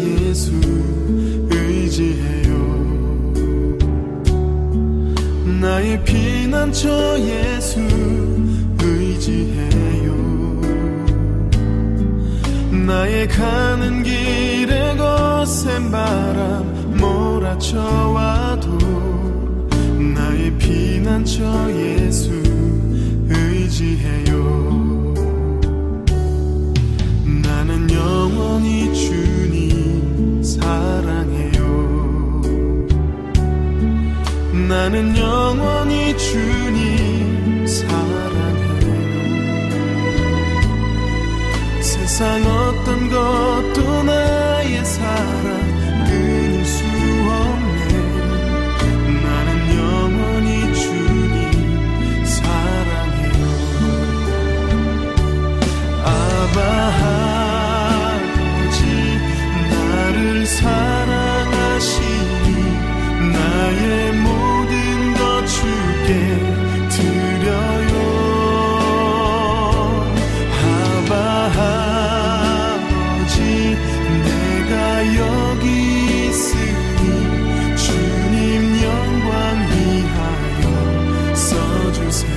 예수 의지해요. 나의 피난처 예수 의지해요. 나의 가는 길에 거센 바람 몰아쳐와도 나의 피난처 예수 의지해요. 나는 영원히 주님 사랑해요. 나는 영원히 주님 사랑해요. 세상 어떤 것도 나의 사랑 끊을 수 없네. 나는 영원히 주님 사랑해요. 아바 나를 사랑하시니 나의 모든 것 주께 드려요. 아바 아버지 내가 여기 있으니 주님 영광 위하여 써주세요.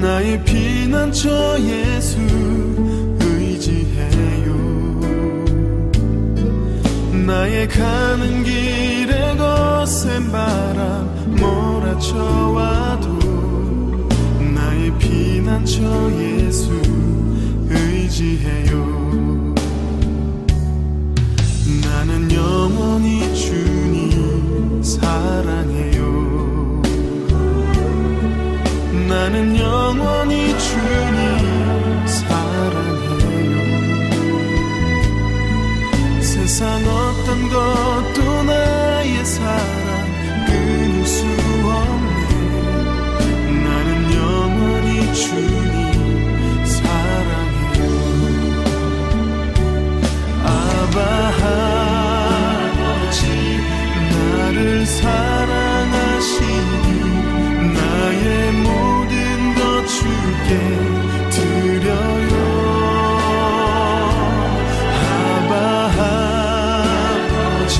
나의 피난처 예수 의지해요. 나의 가는 길에 거센 바람 몰아쳐와도 나의 피난처 예수 의지해요. 나는 영원히 주님 사랑해요. 나는 영원히 주님 사랑해요. 세상 어떤 것도 나의 사랑 끊을 수 없네. 나는 영원히 주님 사랑해요. 아바 아버지 나를 사랑하시니 나의 모든 것 주께 드려요. 아바 아버지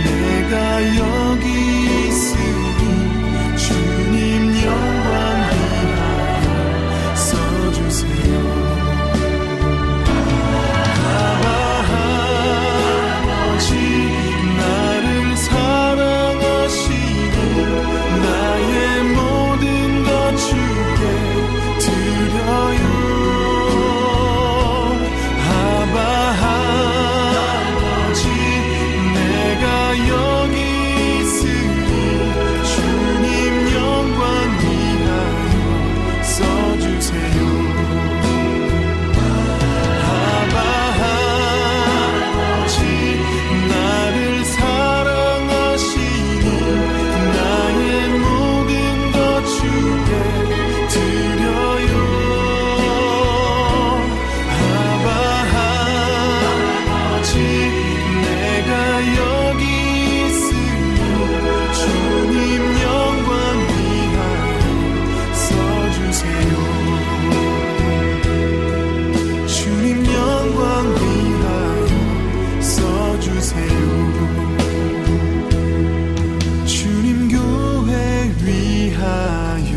내가 여기 있으니 주님 영광 위하여 써주세요. 아바 아버지 나를 사랑하시니 나의 모든 것 주께 드려요. 아바 아버지 내가 여기 있으니 주님 영광 위하여 써주세요. 아바 아버지 나를 사랑하시니 나의 모든 것 주께 드려요. 아바 아버지 내가 여기 있으니 주님 영광 위하여 써주세요. 주님 영광 위하여 써주세요. 주님 교회 위하여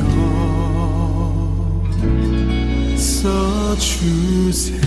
써주세요.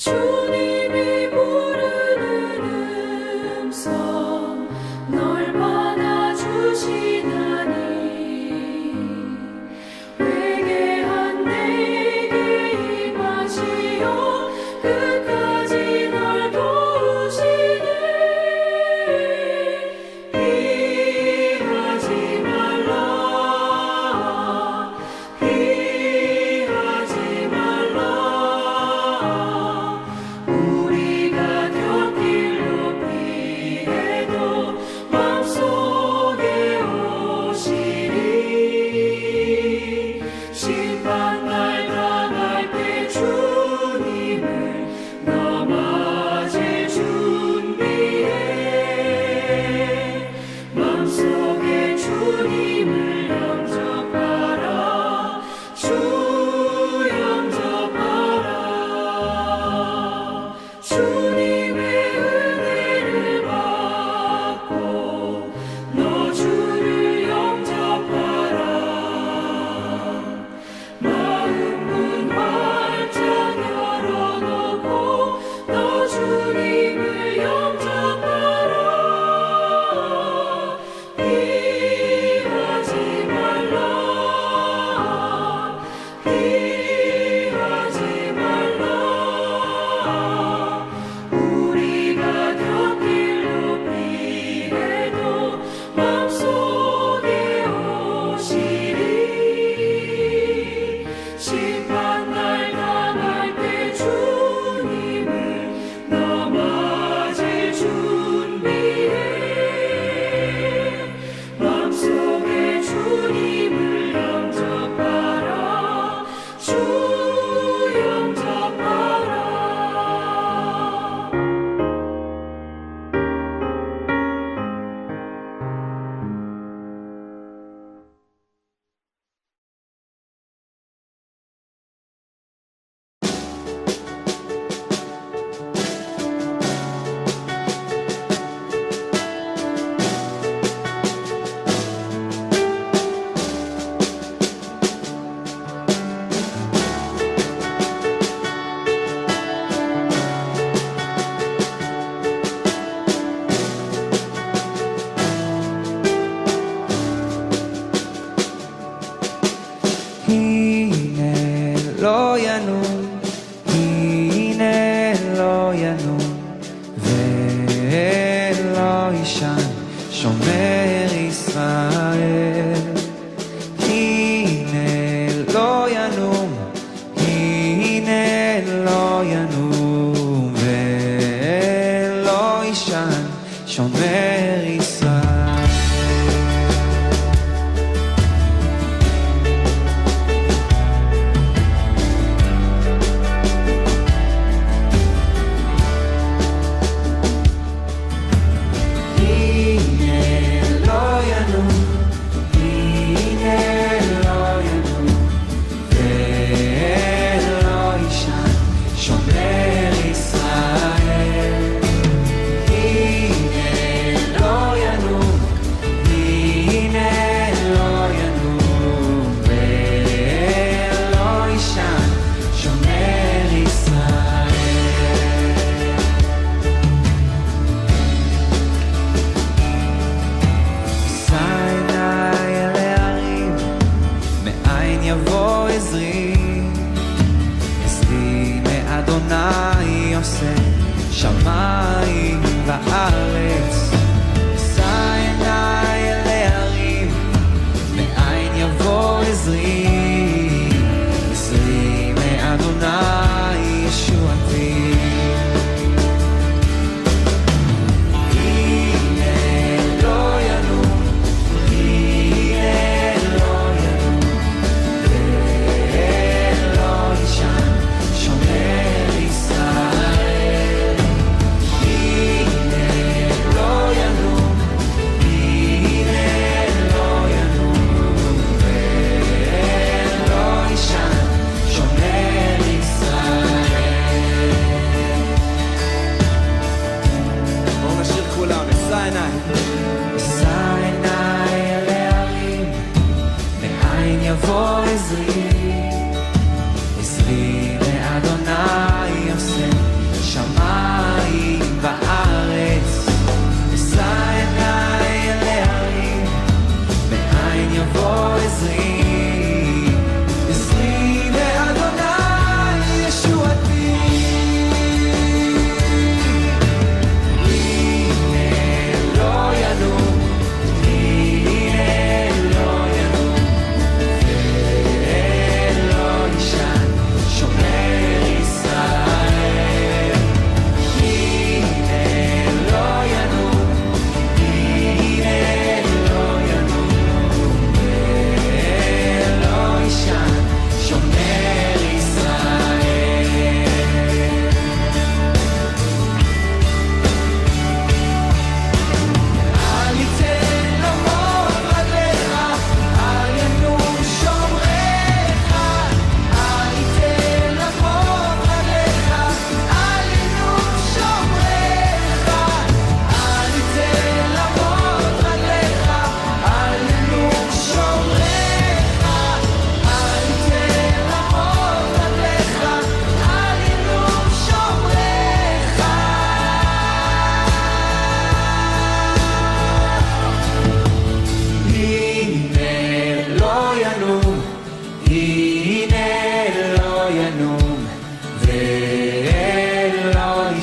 주님이 부르는 음성 널 받아주시나니 회개한 내게 임하시어 끝까지 널 도우시니 피하지 말라 피하지 말라 우리가 곁길로 피해도 맘속에 오시리 심판날 당할 때 주님을 너 맞을 준비해 맘속에 주님을 영접하라 주 영접하라 주님의 은혜를 받고 너 주를 영접하라 마음 문 활짝 열어놓고 너 주님을 영접하라 피하지 말라 피하지 말라 우리가 곁길로 피해도 맘속에 오시리 심판날 당할 때 주님을 너 맞을 준비해 맘속에 주님을 영접하라 주 영접하라 הנה לא ינום, הנה לא ינום, ולא יישן שומר ישראל. הנה לא ינום, הנה לא ינום, ולא יישן שומר ישראל. שמיים וארץ, שא עיניי אל ההרים, מאין יבוא עזרי, עזרי מאדוני ישועתי. הנה לא ינום, הנה לא ינום, ולא יישן שומר ישראל. הנה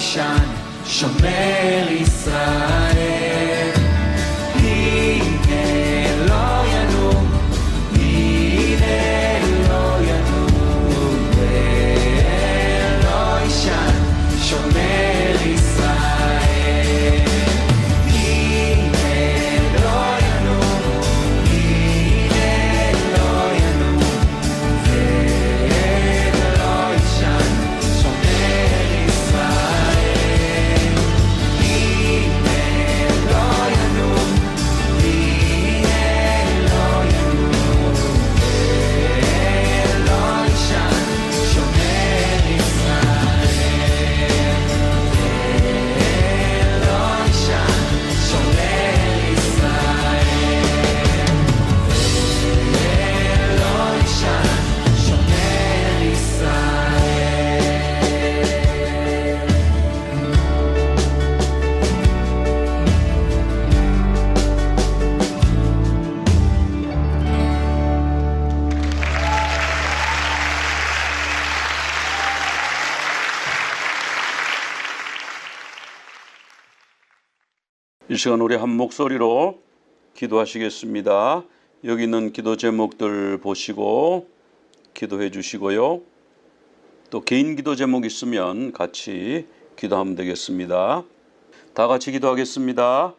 ישן, שומר ישראל. הנה לא ינום, הנה לא ינום, ולא ישן, שומר ישראל. הנה לא ינום, הנה לא ינום, ולא ישן, שומר ישראל. הנה לא ינום, הנה לא ינום, ולא ישן, שומר ישראל. ולא ישן, שומר ישראל. ולא ישן, שומר ישראל. 이 시간 우리 한 목소리로 기도하시겠습니다. 여기 있는 기도 제목들 보시고 기도해 주시고요. 또 개인 기도 제목 있으면 같이 기도하면 되겠습니다. 다 같이 기도하겠습니다.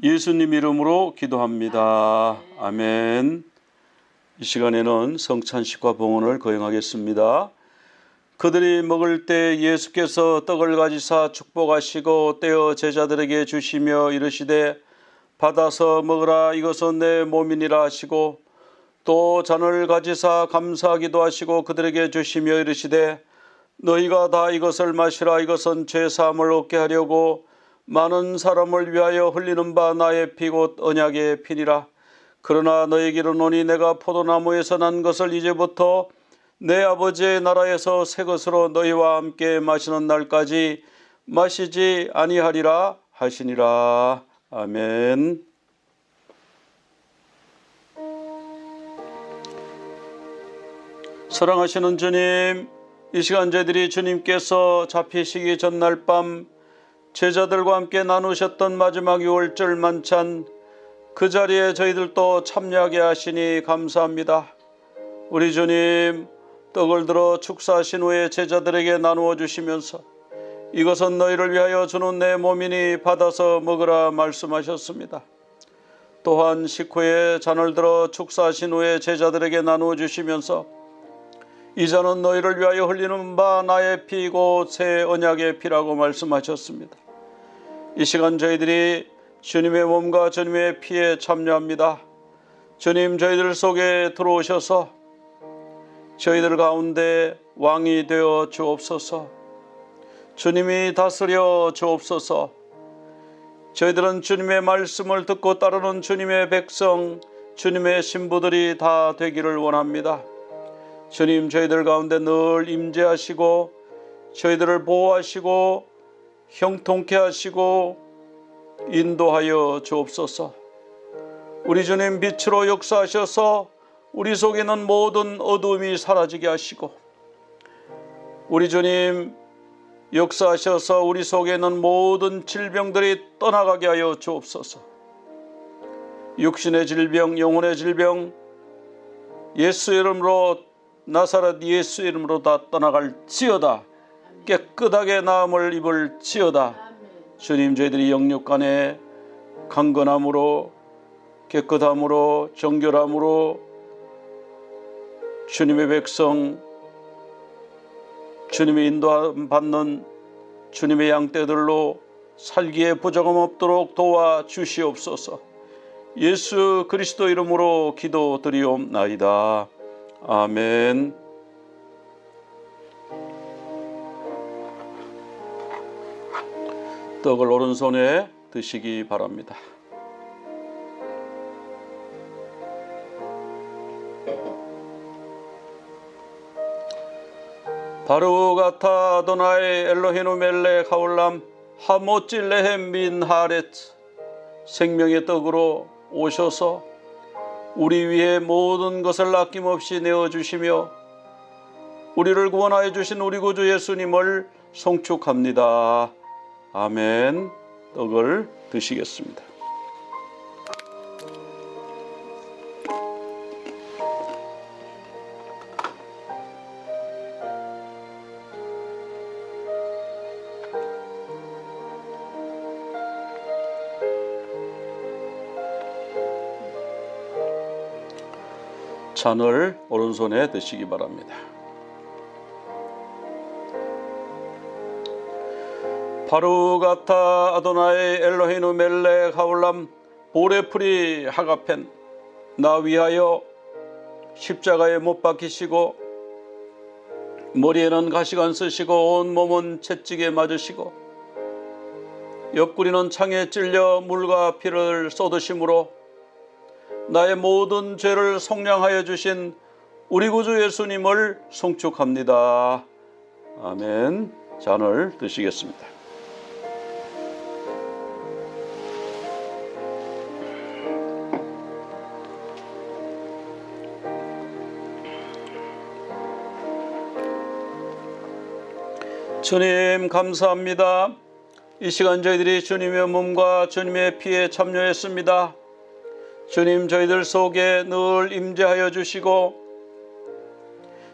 예수님 이름으로 기도합니다. 아멘. 이 시간에는 성찬식과 봉헌을 거행하겠습니다. 그들이 먹을 때 예수께서 떡을 가지사 축복하시고 떼어 제자들에게 주시며 이르시되 받아서 먹으라 이것은 내 몸이니라 하시고 또 잔을 가지사 감사하기도 하시고 그들에게 주시며 이르시되 너희가 다 이것을 마시라 이것은 죄사함을 얻게 하려고 많은 사람을 위하여 흘리는 바 나의 피 곧 언약의 피니라. 그러나 너희에게 이르노니 내가 포도나무에서 난 것을 이제부터 내 아버지의 나라에서 새 것으로 너희와 함께 마시는 날까지 마시지 아니하리라 하시니라. 아멘. 사랑하시는 주님, 이 시간 저희들이 주님께서 잡히시기 전날 밤 제자들과 함께 나누셨던 마지막 6월절 만찬, 그 자리에 저희들도 참여하게 하시니 감사합니다. 우리 주님, 떡을 들어 축사하신 후에 제자들에게 나누어 주시면서 이것은 너희를 위하여 주는 내 몸이니 받아서 먹으라 말씀하셨습니다. 또한 식후에 잔을 들어 축사하신 후에 제자들에게 나누어 주시면서 이 잔은 너희를 위하여 흘리는 바 나의 피이고 새 언약의 피라고 말씀하셨습니다. 이 시간 저희들이 주님의 몸과 주님의 피에 참여합니다. 주님, 저희들 속에 들어오셔서 저희들 가운데 왕이 되어 주옵소서. 주님이 다스려 주옵소서. 저희들은 주님의 말씀을 듣고 따르는 주님의 백성, 주님의 신부들이 다 되기를 원합니다. 주님, 저희들 가운데 늘 임재하시고 저희들을 보호하시고 형통케 하시고 인도하여 주옵소서. 우리 주님, 빛으로 역사하셔서 우리 속에 있는 모든 어두움이 사라지게 하시고, 우리 주님 역사하셔서 우리 속에 있는 모든 질병들이 떠나가게 하여 주옵소서. 육신의 질병, 영혼의 질병, 예수 이름으로, 나사렛 예수 이름으로 다 떠나갈지어다. 깨끗하게 나음을 입을지어다. 주님, 저희들이 영육 간에 강건함으로, 깨끗함으로, 정결함으로 주님의 백성, 주님의 인도함 받는 주님의 양떼들로 살기에 부족함 없도록 도와주시옵소서. 예수 그리스도 이름으로 기도드리옵나이다. 아멘. 떡을 오른손에 드시기 바랍니다. 바루가타 아도나이 엘로히누 멜렉 하올람 하모찔레헴 민 하렛. 생명의 떡으로 오셔서 우리 위해 모든 것을 아낌없이 내어주시며 우리를 구원하여 주신 우리 구주 예수님을 송축합니다. 아멘. 떡을 드시겠습니다. 잔을 오른손에 드시기 바랍니다. 바루가타 아도나이 엘로히누 멜렉 하올람 보레프리 하가펜. 나 위하여 십자가에 못 박히시고 머리에는 가시관 쓰시고 온 몸은 채찍에 맞으시고 옆구리는 창에 찔려 물과 피를 쏟으심으로 나의 모든 죄를 속량하여 주신 우리 구주 예수님을 송축합니다. 아멘. 잔을 드시겠습니다. 주님 감사합니다. 이 시간 저희들이 주님의 몸과 주님의 피에 참여했습니다. 주님, 저희들 속에 늘 임재하여 주시고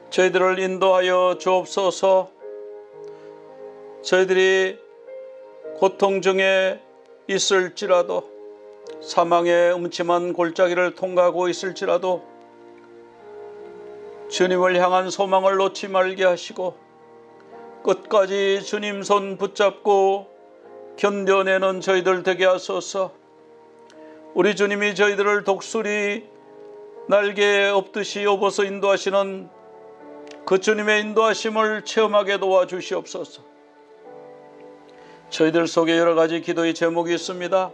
저희들을 인도하여 주옵소서. 저희들이 고통 중에 있을지라도, 사망의 음침한 골짜기를 통과하고 있을지라도 주님을 향한 소망을 놓지 말게 하시고 끝까지 주님 손 붙잡고 견뎌내는 저희들 되게 하소서. 우리 주님이 저희들을 독수리 날개에 업듯이 업어서 인도하시는 그 주님의 인도하심을 체험하게 도와주시옵소서. 저희들 속에 여러 가지 기도의 제목이 있습니다.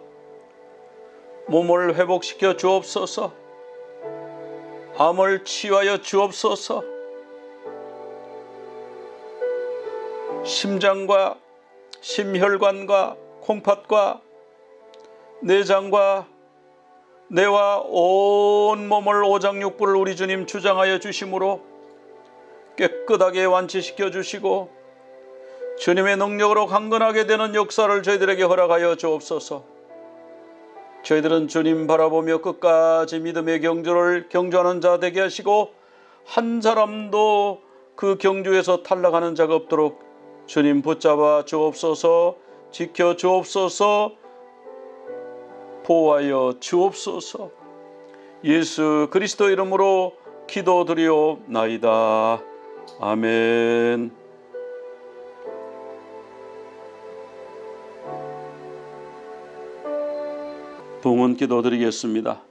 몸을 회복시켜 주옵소서. 암을 치유하여 주옵소서. 심장과 심혈관과 콩팥과 내장과 뇌와 온 몸을 오장육부를 우리 주님 주장하여 주심으로 깨끗하게 완치시켜 주시고 주님의 능력으로 강건하게 되는 역사를 저희들에게 허락하여 주옵소서. 저희들은 주님 바라보며 끝까지 믿음의 경주하는 자 되게 하시고 한 사람도 그 경주에서 탈락하는 자가 없도록 주님 붙잡아 주옵소서. 지켜 주옵소서. 보호하여 주옵소서. 예수 그리스도 이름으로 기도드리옵나이다. 아멘. 봉헌 기도드리겠습니다.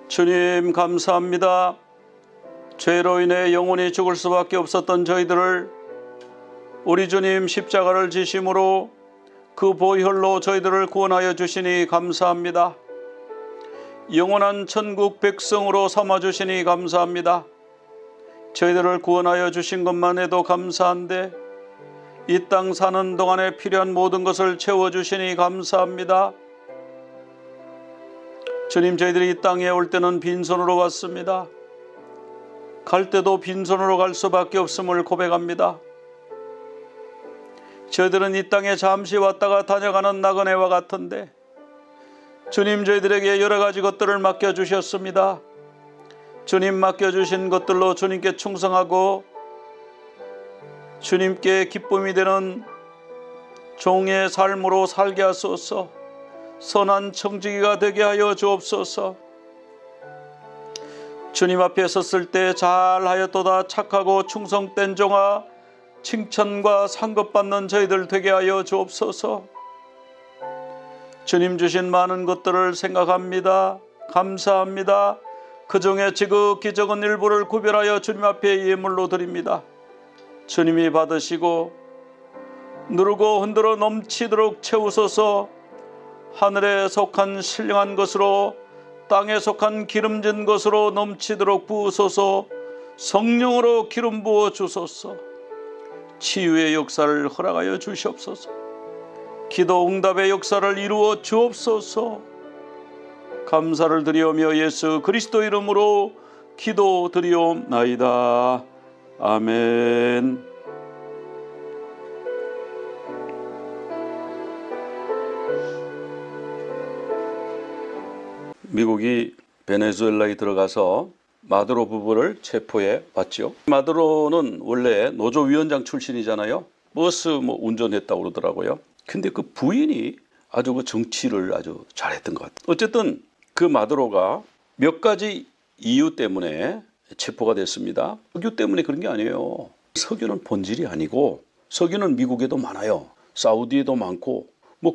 주님 감사합니다. 죄로 인해 영원히 죽을 수밖에 없었던 저희들을 우리 주님 십자가를 지심으로 그 보혈로 저희들을 구원하여 주시니 감사합니다. 영원한 천국 백성으로 삼아주시니 감사합니다. 저희들을 구원하여 주신 것만 해도 감사한데 이 땅 사는 동안에 필요한 모든 것을 채워주시니 감사합니다. 주님, 저희들이 이 땅에 올 때는 빈손으로 왔습니다. 갈 때도 빈손으로 갈 수밖에 없음을 고백합니다. 저희들은 이 땅에 잠시 왔다가 다녀가는 나그네와 같은데 주님, 저희들에게 여러 가지 것들을 맡겨주셨습니다. 주님 맡겨주신 것들로 주님께 충성하고 주님께 기쁨이 되는 종의 삶으로 살게 하소서. 선한 청지기가 되게 하여 주옵소서. 주님 앞에 섰을 때 잘하였도다 착하고 충성된 종아, 칭찬과 상급받는 저희들 되게 하여 주옵소서. 주님 주신 많은 것들을 생각합니다. 감사합니다. 그 중에 지극히 적은 일부를 구별하여 주님 앞에 예물로 드립니다. 주님이 받으시고 누르고 흔들어 넘치도록 채우소서. 하늘에 속한 신령한 것으로 땅에 속한 기름진 것으로 넘치도록 부으소서. 성령으로 기름 부어 주소서. 치유의 역사를 허락하여 주시옵소서. 기도 응답의 역사를 이루어 주옵소서. 감사를 드리오며 예수 그리스도 이름으로 기도드리옵나이다. 아멘. 미국이 베네수엘라에 들어가서 마두로 부부를 체포해 왔죠. 마두로는 원래 노조위원장 출신이잖아요. 버스 운전했다고 그러더라고요. 근데 그 부인이 아주 그 정치를 아주 잘했던 것 같아요. 어쨌든 그 마두로가 몇 가지 이유 때문에 체포가 됐습니다. 석유 때문에 그런 게 아니에요. 석유는 본질이 아니고 석유는 미국에도 많아요. 사우디에도 많고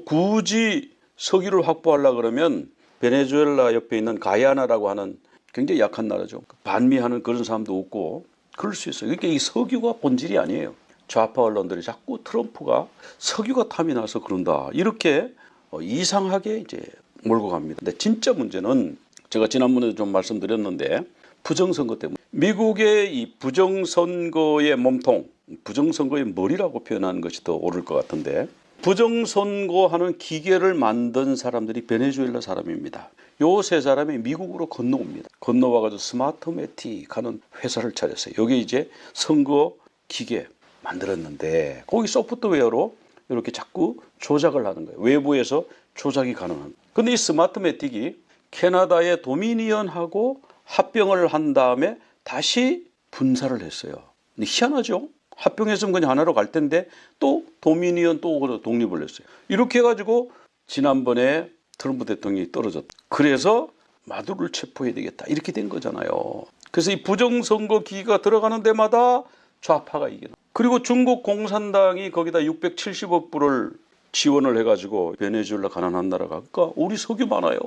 굳이 석유를 확보하려고 그러면 베네수엘라 옆에 있는 가야나라고 하는 굉장히 약한 나라죠. 반미하는 그런 사람도 없고 그럴 수 있어요. 그러니까 이 석유가 본질이 아니에요. 좌파 언론들이 자꾸 트럼프가 석유가 탐이 나서 그런다 이렇게 이상하게 이제 몰고 갑니다. 근데 진짜 문제는 제가 지난번에도 좀 말씀드렸는데 부정선거 때문에 미국의 이 부정선거의 몸통, 부정선거의 머리라고 표현하는 것이 더 옳을 것 같은데 부정선거하는 기계를 만든 사람들이 베네수엘라 사람입니다. 요 세 사람이 미국으로 건너옵니다. 건너와가지고 스마트매틱 하는 회사를 차렸어요. 여기 이제 선거 기계 만들었는데 거기 소프트웨어로 이렇게 자꾸 조작을 하는 거예요. 외부에서 조작이 가능한. 근데 이 스마트매틱이 캐나다의 도미니언하고 합병을 한 다음에 다시 분사를 했어요. 근데 희한하죠? 합병했으면 그냥 하나로 갈 텐데 또 도미니언 또 독립을 했어요. 이렇게 해가지고 지난번에 트럼프 대통령이 떨어졌다. 그래서 마두로를 체포해야 되겠다. 이렇게 된 거잖아요. 그래서 이 부정선거 기기가 들어가는 데마다 좌파가 이기는. 그리고 중국 공산당이 거기다 670억 불을 지원을 해가지고 베네수엘라 가난한 나라가 그러니까 우리 석유 많아요.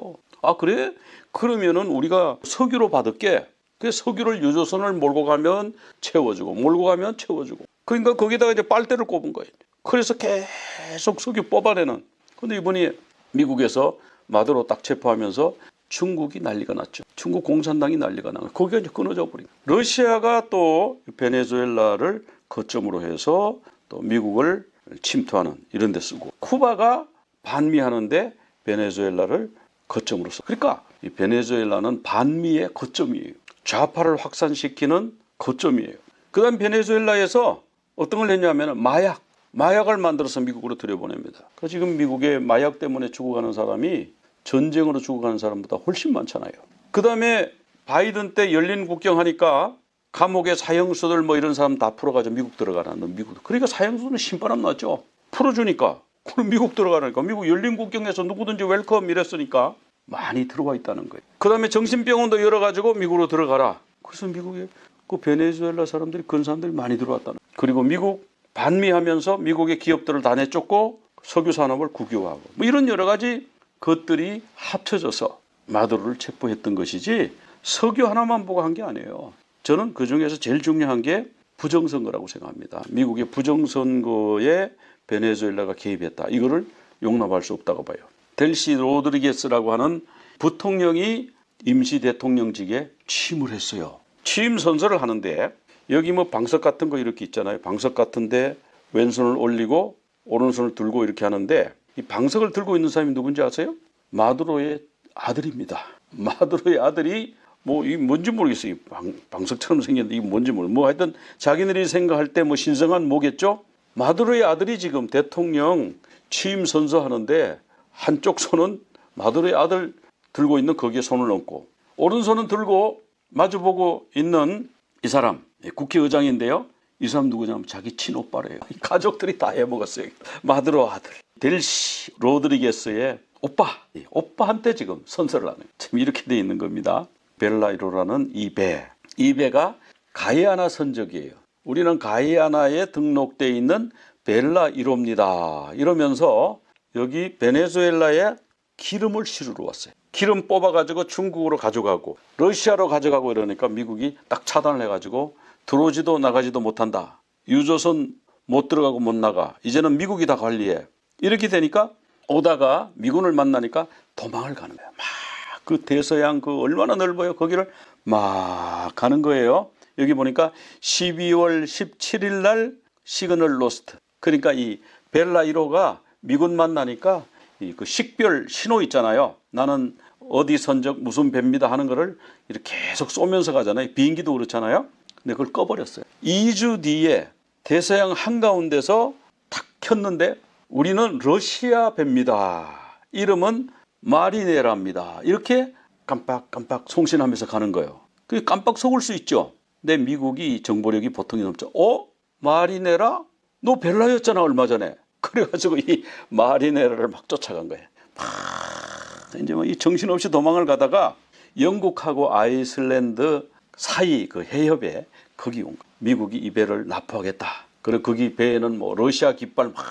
아 그래? 그러면은 우리가 석유로 받을게. 그 석유를 유조선을 몰고 가면 채워주고 몰고 가면 채워주고. 그러니까 거기다가 이제 빨대를 꼽은 거예요. 그래서 계속 석유 뽑아내는. 근데 이번이 미국에서 마두로 딱 체포하면서 중국이 난리가 났죠. 중국 공산당이 난리가 나고 거기가 이제 끊어져 버린. 러시아가 또 베네수엘라를 거점으로 해서 또 미국을 침투하는 이런 데 쓰고, 쿠바가 반미하는데 베네수엘라를 거점으로 써. 그러니까 이 베네수엘라는 반미의 거점이에요. 좌파를 확산시키는 거점이에요. 그 다음 베네수엘라에서 어떤 걸 했냐면 마약을 만들어서 미국으로 들여보냅니다. 지금 미국의 마약 때문에 죽어가는 사람이 전쟁으로 죽어가는 사람보다 훨씬 많잖아요. 그 다음에 바이든 때 열린 국경 하니까 감옥에 사형수들 뭐 이런 사람 다 풀어가지고 미국 들어가라는 미국. 그러니까 사형수는 신바람 났죠. 풀어주니까. 그럼 미국 들어가니까 미국 열린 국경에서 누구든지 웰컴 이랬으니까 많이 들어와 있다는 거예요. 그 다음에 정신병원도 열어가지고 미국으로 들어가라. 그래서 미국에 그 베네수엘라 사람들이 그런 사람들이 많이 들어왔다는 거예요. 그리고 미국 반미하면서 미국의 기업들을 다 내쫓고 석유 산업을 국유화하고 뭐 이런 여러 가지 것들이 합쳐져서 마두로를 체포했던 것이지 석유 하나만 보고 한 게 아니에요. 저는 그중에서 제일 중요한 게 부정선거라고 생각합니다. 미국의 부정선거에 베네수엘라가 개입했다. 이거를 용납할 수 없다고 봐요. 델시 로드리게스라고 하는 부통령이 임시 대통령직에 취임을 했어요. 취임 선서를 하는데 여기 뭐 방석 같은 거 이렇게 있잖아요. 방석 같은데 왼손을 올리고 오른손을 들고 이렇게 하는데 이 방석을 들고 있는 사람이 누군지 아세요? 마두로의 아들입니다. 마두로의 아들이 뭐 이 뭔지 모르겠어요. 방석처럼 생겼는데 이게 뭔지 모르겠어요. 뭐 하여튼 자기들이 생각할 때 뭐 신성한 뭐겠죠? 마두로의 아들이 지금 대통령 취임 선서하는데 한쪽 손은 마두로의 아들 들고 있는 거기에 손을 얹고 오른손은 들고 마주보고 있는 이 사람 국회의장인데요. 이 사람 누구냐면 자기 친오빠래요. 가족들이 다 해먹었어요. 마두로 아들 델시 로드리게스의 오빠한테 지금 선서를 하는 지금 이렇게 돼 있는 겁니다. 벨라이로라는 이 배가 가이아나 선적이에요. 우리는 가이아나에 등록되어 있는 벨라이로입니다. 이러면서 여기 베네수엘라에 기름을 실으러 왔어요. 기름 뽑아가지고 중국으로 가져가고 러시아로 가져가고 이러니까 미국이 딱 차단을 해가지고 들어오지도 나가지도 못한다. 유조선 못 들어가고 못 나가. 이제는 미국이 다 관리해. 이렇게 되니까 오다가 미군을 만나니까 도망을 가는 거야. 막 그 대서양 그 얼마나 넓어요. 거기를 막 가는 거예요. 여기 보니까 12월 17일 날 시그널 로스트. 그러니까 이 벨라이로가 미군 만나니까 그 식별 신호 있잖아요. 나는 어디 선적 무슨 배입니다 하는 거를 이렇게 계속 쏘면서 가잖아요. 비행기도 그렇잖아요. 근데 그걸 꺼버렸어요. 2주 뒤에 대서양 한가운데서 탁 켰는데 우리는 러시아 배입니다. 이름은 마리네라입니다. 이렇게 깜빡깜빡 송신하면서 가는 거예요. 그게 깜빡 속을 수 있죠. 근데 미국이 정보력이 보통이 넘죠. 마리네라? 너 벨라였잖아 얼마 전에. 그래가지고 이 마리네라를 막 쫓아간 거예요. 이제 뭐 이 정신없이 도망을 가다가 영국하고 아이슬란드 사이 그 해협에 거기 온 거예요. 미국이 이 배를 납포하겠다. 그리고 거기 배에는 뭐 러시아 깃발 막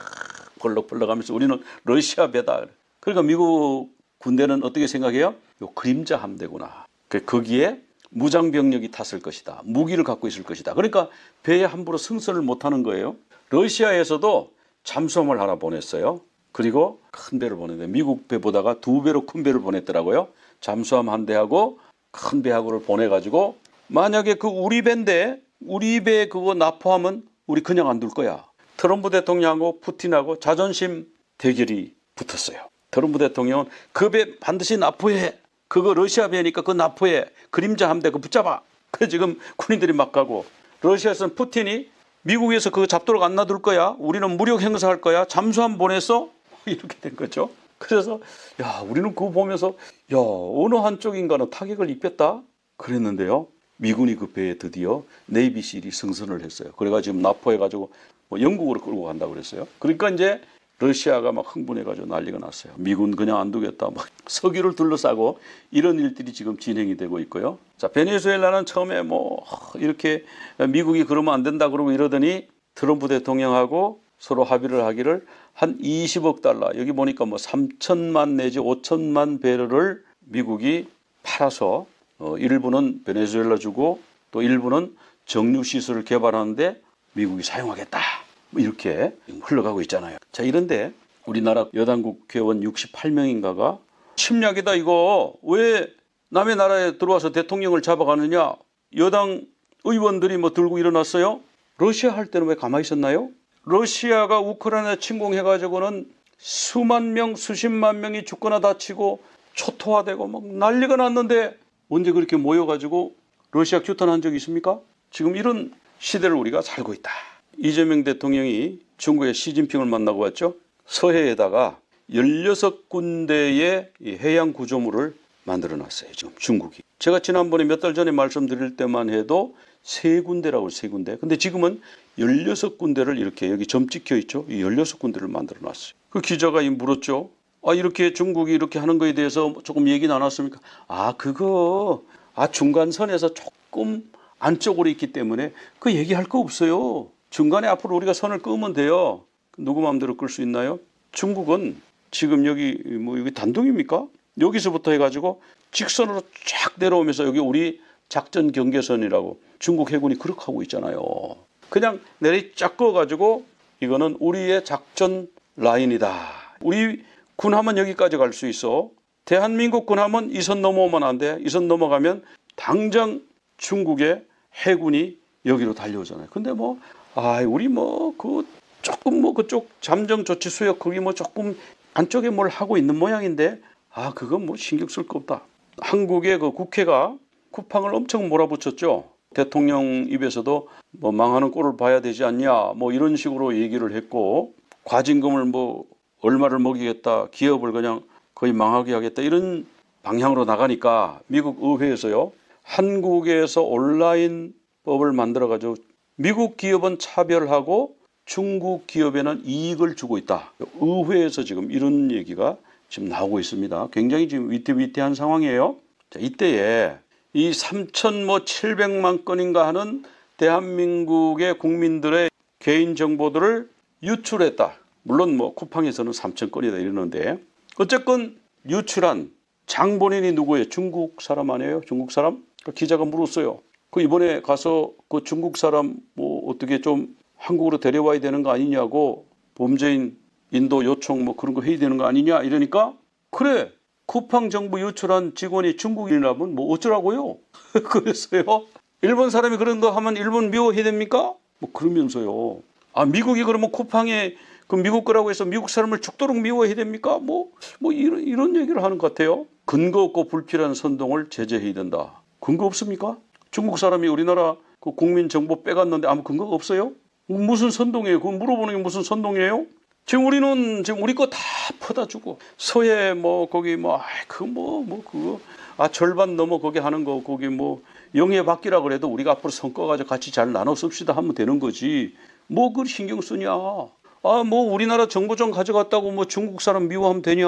벌럭벌럭하면서 우리는 러시아 배다. 그러니까 미국 군대는 어떻게 생각해요? 요 그림자 함대구나. 거기에 무장병력이 탔을 것이다. 무기를 갖고 있을 것이다. 그러니까 배에 함부로 승선을 못하는 거예요. 러시아에서도 잠수함을 하나 보냈어요. 그리고 큰 배를 보냈는데 미국 배보다가 2배로 큰 배를 보냈더라고요. 잠수함 한 대하고 큰 배하고를 보내가지고 만약에 그 우리 배인데 우리 배 그거 납포하면 우리 그냥 안 둘 거야. 트럼프 대통령하고 푸틴하고 자존심 대결이 붙었어요. 트럼프 대통령은 그 배 반드시 납포해. 그거 러시아 배니까 그거 납포해. 그림자 함대 그거 붙잡아. 그래 지금 군인들이 막 가고 러시아에서는 푸틴이 미국에서 그거 잡도록 안 놔둘 거야. 우리는 무력 행사할 거야. 잠수함 보냈어. 이렇게 된 거죠. 그래서 야 우리는 그거 보면서 야 어느 한쪽인가는 타격을 입혔다 그랬는데요. 미군이 그 배에 드디어 네이비실이 승선을 했어요. 그래가지고 지금 납포해가지고 뭐 영국으로 끌고 간다고 그랬어요. 그러니까 이제 러시아가 막 흥분해가지고 난리가 났어요. 미군 그냥 안 두겠다. 막 석유를 둘러싸고 이런 일들이 지금 진행이 되고 있고요. 자, 베네수엘라는 처음에 뭐 이렇게 미국이 그러면 안 된다 그러고 이러더니 트럼프 대통령하고 서로 합의를 하기를 한 20억 달러 여기 보니까 뭐 3천만 내지 5천만 배럴을 미국이 팔아서 일부는 베네수엘라 주고 또 일부는 정유시설을 개발하는데 미국이 사용하겠다. 뭐 이렇게 흘러가고 있잖아요. 자, 이런데 우리나라 여당 국회의원 68명인가가 침략이다 이거 왜 남의 나라에 들어와서 대통령을 잡아가느냐. 여당 의원들이 뭐 들고 일어났어요. 러시아 할 때는 왜 가만히 있었나요? 러시아가 우크라이나 침공해가지고는 수만 명, 수십만 명이 죽거나 다치고 초토화되고 막 난리가 났는데 언제 그렇게 모여가지고 러시아 규탄한 적이 있습니까? 지금 이런 시대를 우리가 살고 있다. 이재명 대통령이 중국의 시진핑을 만나고 왔죠. 서해에다가 16군데의 해양 구조물을 만들어놨어요. 지금 중국이. 제가 지난번에 몇 달 전에 말씀드릴 때만 해도 3군데라고 3군데. 근데 지금은 16군데를 이렇게 여기 점 찍혀 있죠. 이 16군데를 만들어놨어요. 그 기자가 물었죠. 이렇게 중국이 이렇게 하는 거에 대해서 조금 얘기 나눴습니까? 그거 중간선에서 조금 안쪽으로 있기 때문에 그 얘기할 거 없어요. 중간에 앞으로 우리가 선을 끄면 돼요. 누구 마음대로 끌 수 있나요? 중국은 지금 여기 여기 단둥입니까? 여기서부터 해가지고 직선으로 쫙 내려오면서 여기 우리 작전 경계선이라고 중국 해군이 그렇게 하고 있잖아요. 그냥 내리 쫙 그어가지고 이거는 우리의 작전 라인이다. 우리 군함은 여기까지 갈 수 있어. 대한민국 군함은 이 선 넘어오면 안 돼. 이 선 넘어가면 당장 중국의 해군이 여기로 달려오잖아요. 근데 우리 조금 그쪽 잠정 조치 수역 거기 조금 안쪽에 뭘 하고 있는 모양인데 그건 신경 쓸 거 없다. 한국의 그 국회가 쿠팡을 엄청 몰아붙였죠. 대통령 입에서도 망하는 꼴을 봐야 되지 않냐 이런 식으로 얘기를 했고 과징금을 얼마를 먹이겠다 기업을 그냥 거의 망하게 하겠다 이런 방향으로 나가니까 미국 의회에서요 한국에서 온라인 법을 만들어가지고 미국 기업은 차별하고 중국 기업에는 이익을 주고 있다. 의회에서 지금 이런 얘기가 지금 나오고 있습니다. 굉장히 지금 위태위태한 상황이에요. 자, 이때에 이 3,700만 건인가 하는 대한민국의 국민들의 개인 정보들을 유출했다. 물론 쿠팡에서는 3,000건이다 이러는데 어쨌건 유출한 장본인이 누구예요? 중국 사람 아니에요? 중국 사람? 기자가 물었어요. 이번에 가서 그 중국 사람 어떻게 좀 한국으로 데려와야 되는 거 아니냐고 범죄인 인도 요청 그런 거 해야 되는 거 아니냐 이러니까 그래 쿠팡 정보 유출한 직원이 중국인이라면 어쩌라고요? 그랬어요. 일본 사람이 그런 거 하면 일본 미워해야 됩니까? 그러면서요. 미국이 그러면 쿠팡에 그 미국 거라고 해서 미국 사람을 죽도록 미워해야 됩니까? 이런 얘기를 하는 것 같아요. 근거 없고 불필요한 선동을 제재해야 된다. 근거 없습니까? 중국 사람이 우리나라 그 국민 정보 빼갔는데 아무 근거가 없어요? 무슨 선동이에요? 그거 물어보는 게 무슨 선동이에요? 지금 우리는 우리 거 다 퍼다 주고 서해 거기 그거 절반 넘어 거기 하는 거 거기 영해 받기라 그래도 우리가 앞으로 성과가지고 같이 잘 나눠 씁시다 하면 되는 거지. 그걸 신경 쓰냐? 우리나라 정보 좀 가져갔다고 중국 사람 미워하면 되냐?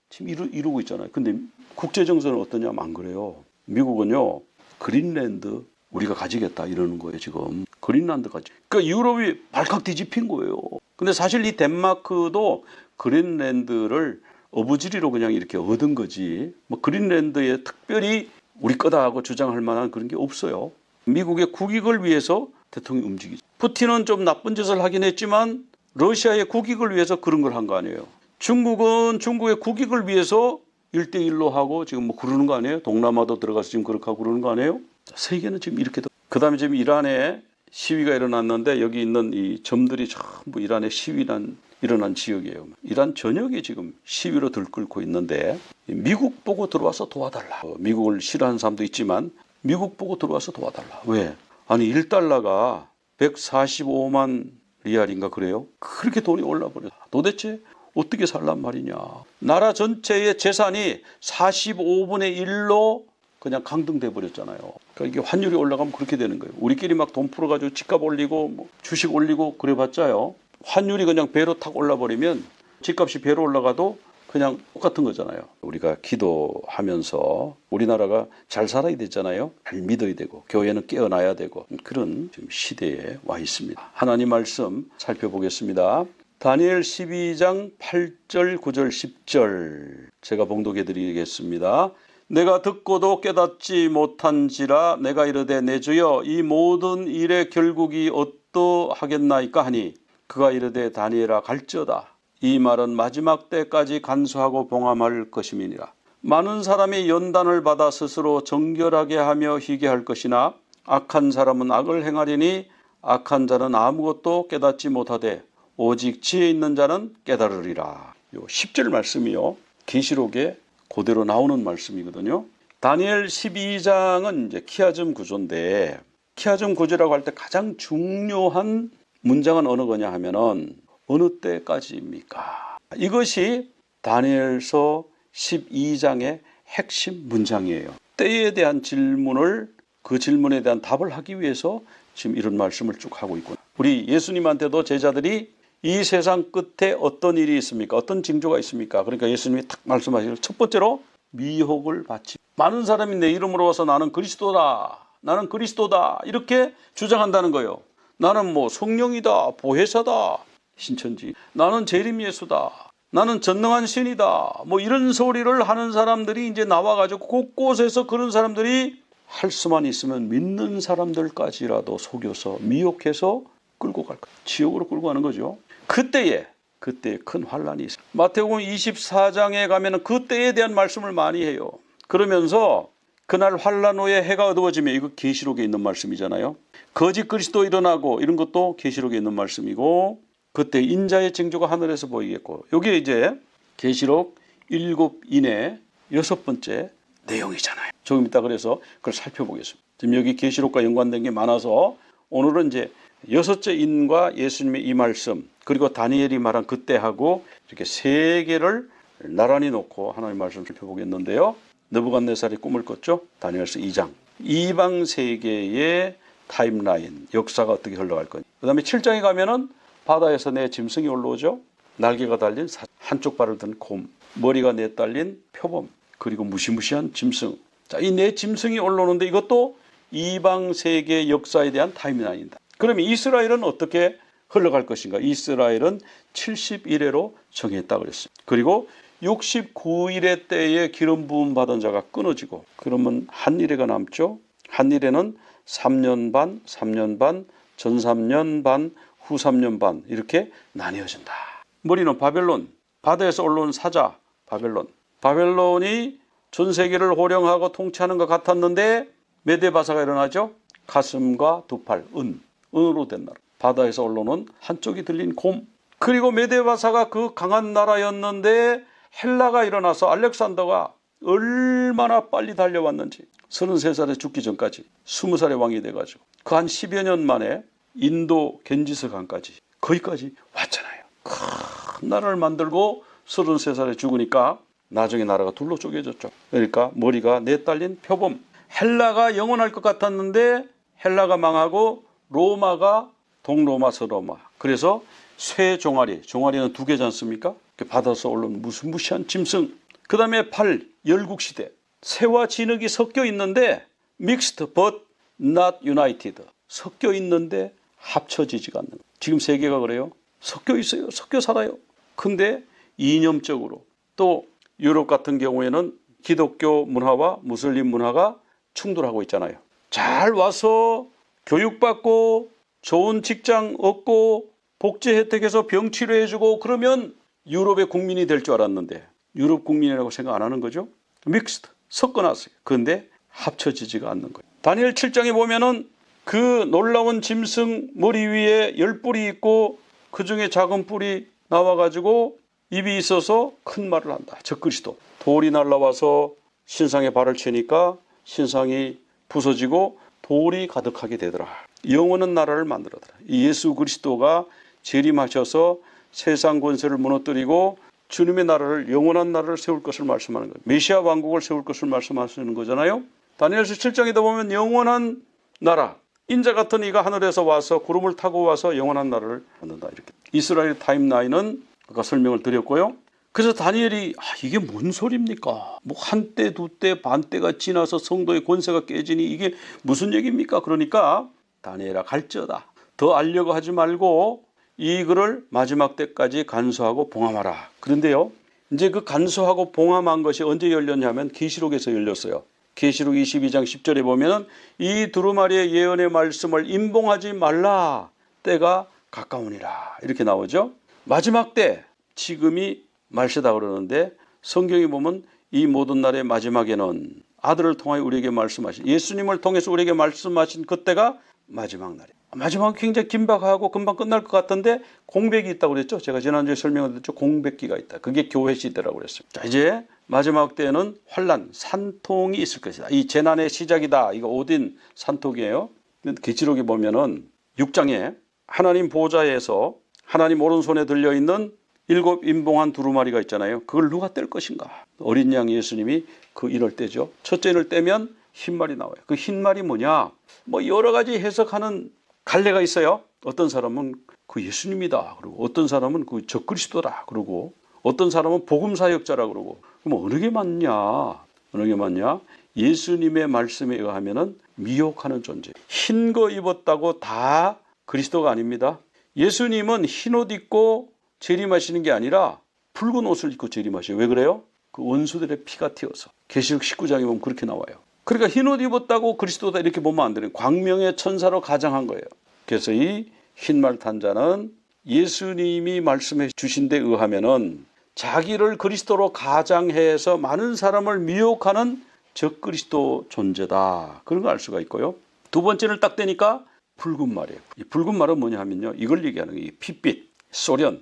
지금 이러고 있잖아요. 근데 국제 정세는 어떠냐면 안 그래요. 미국은요 그린랜드 우리가 가지겠다 이러는 거예요. 지금 그린란드까지. 그러니까 유럽이 발칵 뒤집힌 거예요. 근데 사실 이 덴마크도 그린랜드를 어부지리로 그냥 이렇게 얻은 거지 그린랜드에 특별히 우리 거다 하고 주장할 만한 그런 게 없어요. 미국의 국익을 위해서 대통령이 움직이죠. 푸틴은 좀 나쁜 짓을 하긴 했지만 러시아의 국익을 위해서 그런 걸 한 거 아니에요. 중국은 중국의 국익을 위해서 1대1로 하고 지금 그러는 거 아니에요? 동남아도 들어가서 지금 그렇게 하고 그러는 거 아니에요? 세계는 지금 이렇게 그 다음에 지금 이란에 시위가 일어났는데 여기 있는 이 점들이 전부 이란의 일어난 지역이에요. 이란 전역이 지금 시위로 들끓고 있는데 미국 보고 들어와서 도와달라. 미국을 싫어하는 사람도 있지만 미국 보고 들어와서 도와달라. 왜? 아니 1달러가 145만 리알인가 그래요? 그렇게 돈이 올라버려. 도대체 어떻게 살란 말이냐. 나라 전체의 재산이 45분의 1로 그냥 강등돼 버렸잖아요. 그러니까 이게 환율이 올라가면 그렇게 되는 거예요. 우리끼리 막 돈 풀어가지고 집값 올리고 주식 올리고 그래봤자요. 환율이 그냥 배로 탁 올라버리면 집값이 배로 올라가도 그냥 똑같은 거잖아요. 우리가 기도하면서 우리나라가 잘 살아야 되잖아요. 잘 믿어야 되고 교회는 깨어나야 되고 그런 지금 시대에 와 있습니다. 하나님 말씀 살펴보겠습니다. 다니엘 12장 8절 9절 10절 제가 봉독해 드리겠습니다. 내가 듣고도 깨닫지 못한지라 내가 이르되 내 주여 이 모든 일의 결국이 어떠하겠나이까 하니 그가 이르되 다니엘아 갈지어다. 이 말은 마지막 때까지 간수하고 봉함할 것임이니라. 많은 사람이 연단을 받아 스스로 정결하게 하며 희게 할 것이나 악한 사람은 악을 행하리니 악한 자는 아무것도 깨닫지 못하되 오직 지혜 있는 자는 깨달으리라. 요 10절 말씀이요. 계시록에 그대로 나오는 말씀이거든요. 다니엘 12장은 이제 키아즘 구조인데, 키아즘 구조라고 할 때 가장 중요한 문장은 어느 거냐 하면은 어느 때까지입니까? 이것이 다니엘서 12장의 핵심 문장이에요. 때에 대한 질문을, 그 질문에 대한 답을 하기 위해서 지금 이런 말씀을 쭉 하고 있구나. 우리 예수님한테도 제자들이 이 세상 끝에 어떤 일이 있습니까? 어떤 징조가 있습니까? 그러니까 예수님이 탁 말씀하시길, 첫 번째로 미혹을 받지. 많은 사람이 내 이름으로 와서 나는 그리스도다, 나는 그리스도다 이렇게 주장한다는 거예요. 나는 뭐 성령이다, 보혜사다, 신천지, 나는 재림 예수다, 나는 전능한 신이다, 뭐 이런 소리를 하는 사람들이 이제 나와가지고 곳곳에서 그런 사람들이 할 수만 있으면 믿는 사람들까지라도 속여서 미혹해서 끌고 갈 거예요. 지옥으로 끌고 가는 거죠. 그때에 큰 환란이 있어요. 마태복음 24장에 가면은 그때에 대한 말씀을 많이 해요. 그러면서 그날 환란 후에 해가 어두워지면, 이거 계시록에 있는 말씀이잖아요. 거짓 그리스도 일어나고 이런 것도 계시록에 있는 말씀이고, 그때 인자의 징조가 하늘에서 보이겠고, 여기에 이제 계시록 7인의 6번째 내용이잖아요. 조금 이따 그래서 그걸 살펴보겠습니다. 지금 여기 계시록과 연관된 게 많아서 오늘은 이제 6째 인과 예수님의 이 말씀, 그리고 다니엘이 말한 그때하고 이렇게 세 개를 나란히 놓고 하나님의 말씀을 살펴보겠는데요. 느부갓네살이 꿈을 꿨죠. 다니엘서 2장. 이방 세계의 타임라인, 역사가 어떻게 흘러갈 거냐. 그 다음에 7장에 가면은 바다에서 내 짐승이 올라오죠. 날개가 달린 한쪽 발을 든 곰, 머리가 내 달린 표범, 그리고 무시무시한 짐승. 자, 이 네 짐승이 올라오는데 이것도 이방 세계 역사에 대한 타임라인이다. 그러면 이스라엘은 어떻게 흘러갈 것인가? 이스라엘은 70일에로 정했다 그랬어요. 그리고 69일의 때에 기름 부음 받은 자가 끊어지고, 그러면 한 일회가 남죠. 한 일회는 3년 반, 3년 반, 전 3년 반, 후 3년 반 이렇게 나뉘어진다. 머리는 바벨론, 바다에서 올라온 사자 바벨론. 바벨론이 전 세계를 호령하고 통치하는 것 같았는데 메데바사가 일어나죠. 가슴과 두 팔, 은으로 된 나라. 바다에서 올라오는 한쪽이 들린 곰. 그리고 메데바사가 그 강한 나라였는데 헬라가 일어나서 알렉산더가 얼마나 빨리 달려왔는지, 33살에 죽기 전까지 20살의 왕이 돼가지고 그 한 10여 년 만에 인도 겐지스 강까지 거기까지 왔잖아요. 큰 나라를 만들고 33살에 죽으니까 나중에 나라가 둘로 쪼개졌죠. 그러니까 머리가 네 딸린 표범. 헬라가 영원할 것 같았는데 헬라가 망하고 로마가 동로마 서로마. 그래서 쇠 종아리, 종아리는 두 개지 않습니까? 받아서 올라온 무시무시한 짐승. 그 다음에 팔, 열국시대. 새와 진흙이 섞여 있는데 mixed but not united. 섞여 있는데 합쳐지지가 않는. 지금 세계가 그래요. 섞여 있어요. 섞여 살아요. 근데 이념적으로, 또 유럽 같은 경우에는 기독교 문화와 무슬림 문화가 충돌하고 있잖아요. 잘 와서 교육받고 좋은 직장 얻고 복지 혜택에서 병 치료해주고 그러면 유럽의 국민이 될 줄 알았는데 유럽 국민이라고 생각 안 하는 거죠. 믹스드, 섞어놨어요. 그런데 합쳐지지가 않는 거예요. 다니엘 7장에 보면은 그 놀라운 짐승 머리 위에 10뿔이 있고 그 중에 작은 뿔이 나와가지고 입이 있어서 큰 말을 한다. 적그리스도. 돌이 날라와서 신상에 발을 치니까 신상이 부서지고 돌이 가득하게 되더라. 영원한 나라를 만들어더라. 이 예수 그리스도가 재림하셔서 세상 권세를 무너뜨리고 주님의 나라를, 영원한 나라를 세울 것을 말씀하는 거예요. 메시아 왕국을 세울 것을 말씀하시는 거잖아요. 다니엘서 7장에도 보면 영원한 나라, 인자 같은 이가 하늘에서 와서 구름을 타고 와서 영원한 나라를 만든다. 이렇게. 이스라엘 타임라인은 아까 설명을 드렸고요. 그래서 다니엘이 이게 뭔 소리입니까? 뭐 한때, 두때, 반때가 지나서 성도의 권세가 깨지니 이게 무슨 얘기입니까? 그러니까 다니엘아 갈지어다. 더 알려고 하지 말고 이 글을 마지막 때까지 간수하고 봉함하라. 그런데요, 이제 그 간수하고 봉함한 것이 언제 열렸냐면 계시록에서 열렸어요. 계시록 22장 10절에 보면 이 두루마리의 예언의 말씀을 임봉하지 말라. 때가 가까우니라. 이렇게 나오죠. 마지막 때, 지금이 말세다 그러는데 성경에 보면 이 모든 날의 마지막에는 아들을 통하여 우리에게 말씀하신, 예수님을 통해서 우리에게 말씀하신 그때가 마지막 날이에요. 마지막 굉장히 긴박하고 금방 끝날 것 같은데 공백이 있다고 그랬죠. 제가 지난주에 설명을 드렸죠. 공백기가 있다. 그게 교회 시대라고 그랬어요. 자, 이제 마지막 때에는 환란, 산통이 있을 것이다. 이 재난의 시작이다. 이거 오딘 산통이에요. 계시록에 보면은 6장에 하나님 보좌에서 하나님 오른손에 들려있는 7 인봉한 두루마리가 있잖아요. 그걸 누가 뗄 것인가? 어린 양 예수님이 그 이럴 때죠. 첫째 인을 떼면 흰말이 나와요. 그 흰말이 뭐냐? 뭐 여러 가지 해석하는 갈래가 있어요. 어떤 사람은 그 예수님이다. 그러고 어떤 사람은 그 적그리스도다. 그러고 어떤 사람은 복음사역자라 그러고. 그럼 어느 게 맞냐? 어느 게 맞냐? 예수님의 말씀에 의하면은 미혹하는 존재. 흰 거 입었다고 다 그리스도가 아닙니다. 예수님은 흰 옷 입고 재림하시는 게 아니라 붉은 옷을 입고 재림하셔요. 왜 그래요? 그 원수들의 피가 튀어서. 계시록 19장에 보면 그렇게 나와요. 그러니까 흰 옷 입었다고 그리스도다 이렇게 보면 안 되는 광명의 천사로 가장한 거예요. 그래서 이 흰말 탄 자는 예수님이 말씀해 주신 데 의하면은 자기를 그리스도로 가장해서 많은 사람을 미혹하는 적그리스도 존재다. 그런 걸 알 수가 있고요. 두 번째를 딱 떼니까 붉은 말이에요. 이 붉은 말은 뭐냐 하면요. 이걸 얘기하는 거예요. 핏빛, 소련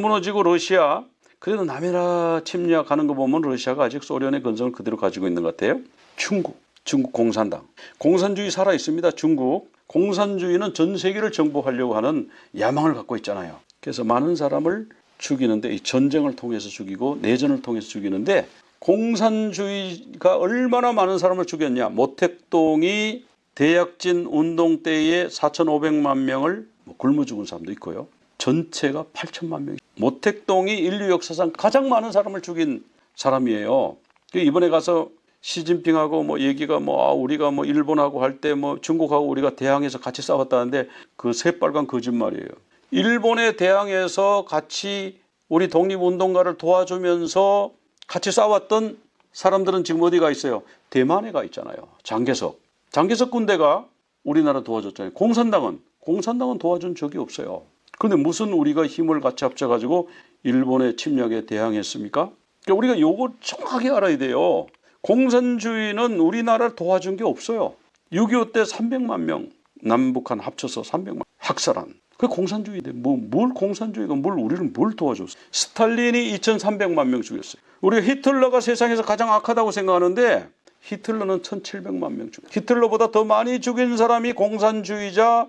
무너지고 러시아. 그래도 남해나 침략하는 거 보면 러시아가 아직 소련의 근성을 그대로 가지고 있는 것 같아요. 중국 공산당. 공산주의 살아있습니다. 중국. 공산주의는 전 세계를 정복하려고 하는 야망을 갖고 있잖아요. 그래서 많은 사람을 죽이는데 이 전쟁을 통해서 죽이고 내전을 통해서 죽이는데 공산주의가 얼마나 많은 사람을 죽였냐. 모택동이 대약진 운동 때에 4,500만 명을 굶어 죽은 사람도 있고요. 전체가 8천만 명. 모택동이 인류 역사상 가장 많은 사람을 죽인 사람이에요. 이번에 가서 시진핑하고 뭐 얘기가 우리가 일본하고 할 때 중국하고 우리가 대항해서 같이 싸웠다는데 그 새빨간 거짓말이에요. 일본에 대항해서 같이 우리 독립운동가를 도와주면서 같이 싸웠던 사람들은 지금 어디가 있어요? 대만에 가 있잖아요. 장개석 군대가 우리나라 도와줬잖아요. 공산당은 도와준 적이 없어요. 그런데 무슨 우리가 힘을 같이 합쳐가지고 일본의 침략에 대항했습니까? 그러니까 우리가 요거 정확하게 알아야 돼요. 공산주의는 우리나라를 도와준 게 없어요. 6.25 때 300만 명 남북한 합쳐서 300만 학살한. 그게 공산주의인데 뭘 공산주의가 우리를 뭘 도와줬어. 스탈린이 2,300만 명 죽였어요. 우리가 히틀러가 세상에서 가장 악하다고 생각하는데 히틀러는 1,700만 명 죽였어요. 히틀러보다 더 많이 죽인 사람이 공산주의자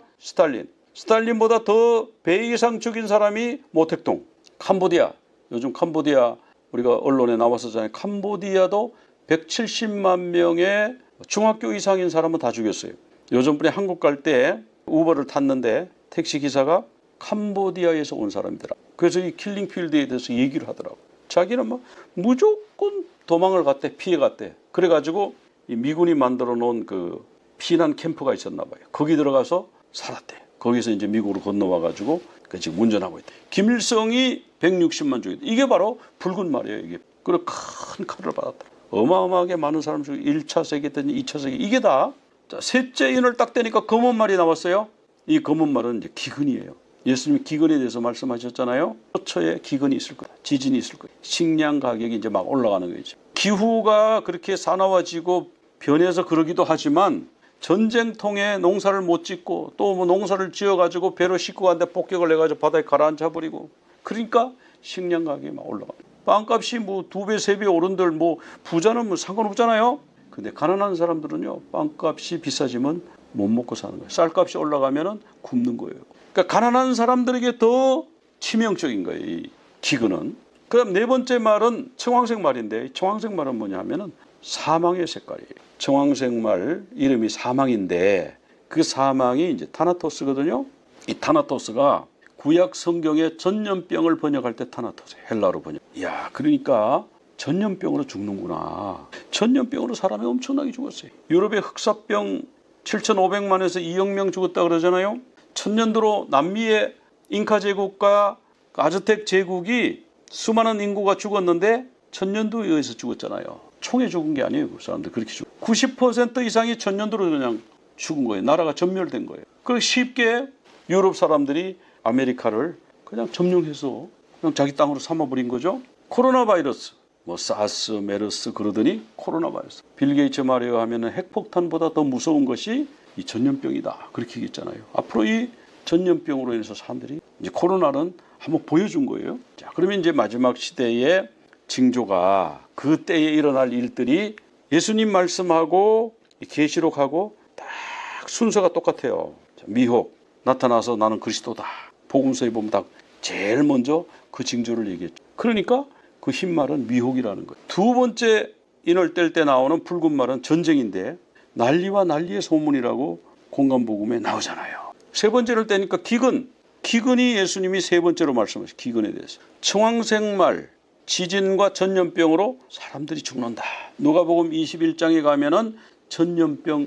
스탈린보다 더 배 이상 죽인 사람이 모택동. 캄보디아. 요즘 캄보디아 우리가 언론에 나왔었잖아요. 캄보디아도 170만 명의 중학교 이상인 사람은 다 죽였어요. 요즘번에 한국 갈 때 우버를 탔는데 택시기사가 캄보디아에서 온 사람이더라. 그래서 이 킬링필드에 대해서 얘기를 하더라고. 자기는 무조건 도망을 갔대. 피해갔대. 그래가지고 이 미군이 만들어 놓은 그 피난 캠프가 있었나 봐요. 거기 들어가서 살았대. 거기서 이제 미국으로 건너와가지고 지금 운전하고 있대. 김일성이 160만 죽였대. 이게 바로 붉은 말이에요. 이게. 그리고 큰 칼을 받았다. 어마어마하게 많은 사람 중에 1차 세계대전, 2차 세계 이게 다. 자, 셋째 인을 딱 떼니까 검은 말이 나왔어요. 이 검은 말은 이제 기근이에요. 예수님이 기근에 대해서 말씀하셨잖아요. 처처에 기근이 있을 거다. 지진이 있을 거다. 식량 가격이 이제 막 올라가는 거죠. 기후가 그렇게 사나워지고 변해서 그러기도 하지만 전쟁통에 농사를 못 짓고 또 농사를 지어가지고 배로 싣고 가는데 폭격을 해가지고 바다에 가라앉아 버리고 그러니까 식량 가격이 막 올라가요. 빵값이 2배, 3배 오른들 부자는 상관없잖아요. 근데 가난한 사람들은요, 빵값이 비싸지면 못 먹고 사는 거예요. 쌀값이 올라가면은 굶는 거예요. 그러니까 가난한 사람들에게 더 치명적인 거예요, 이 기근은. 그럼 네 번째 말은 청황색 말인데, 청황색 말은 뭐냐 하면은 사망의 색깔이에요. 청황색 말 이름이 사망인데 그 사망이 이제 타나토스거든요. 이 타나토스가 구약 성경의 전염병을 번역할 때 타나토스, 헬라로 번역. 이야, 그러니까 전염병으로 죽는구나. 전염병으로 사람이 엄청나게 죽었어요. 유럽의 흑사병 7,500만에서 2억 명 죽었다 그러잖아요. 천년도로 남미의 잉카 제국과 아즈텍 제국이 수많은 인구가 죽었는데 천년도에 의해서 죽었잖아요. 총에 죽은 게 아니에요. 그 사람들 그렇게 죽어. 90% 이상이 천년도로 그냥 죽은 거예요. 나라가 전멸된 거예요. 그래서 쉽게 유럽 사람들이 아메리카를 그냥 점령해서 그냥 자기 땅으로 삼아버린 거죠. 코로나 바이러스, 사스, 메르스 그러더니 코로나 바이러스. 빌 게이츠 말에 의하면 핵폭탄보다 더 무서운 것이 이 전염병이다. 그렇게 얘기했잖아요. 앞으로 이 전염병으로 인해서 사람들이 이제 코로나는 한번 보여준 거예요. 자, 그러면 이제 마지막 시대의 징조가 그때에 일어날 일들이 예수님 말씀하고 계시록하고 딱 순서가 똑같아요. 자, 미혹 나타나서 나는 그리스도다. 복음서에 보면 딱 제일 먼저 그 징조를 얘기했죠. 그러니까 그 흰 말은 미혹이라는 거예요. 두 번째 인을 뗄 때 나오는 붉은 말은 전쟁인데 난리와 난리의 소문이라고 공간복음에 나오잖아요. 세 번째를 떼니까 기근이 예수님이 세 번째로 말씀하신 기근에 대해서 청황색말 지진과 전염병으로 사람들이 죽는다. 누가복음 21장에 가면은 전염병을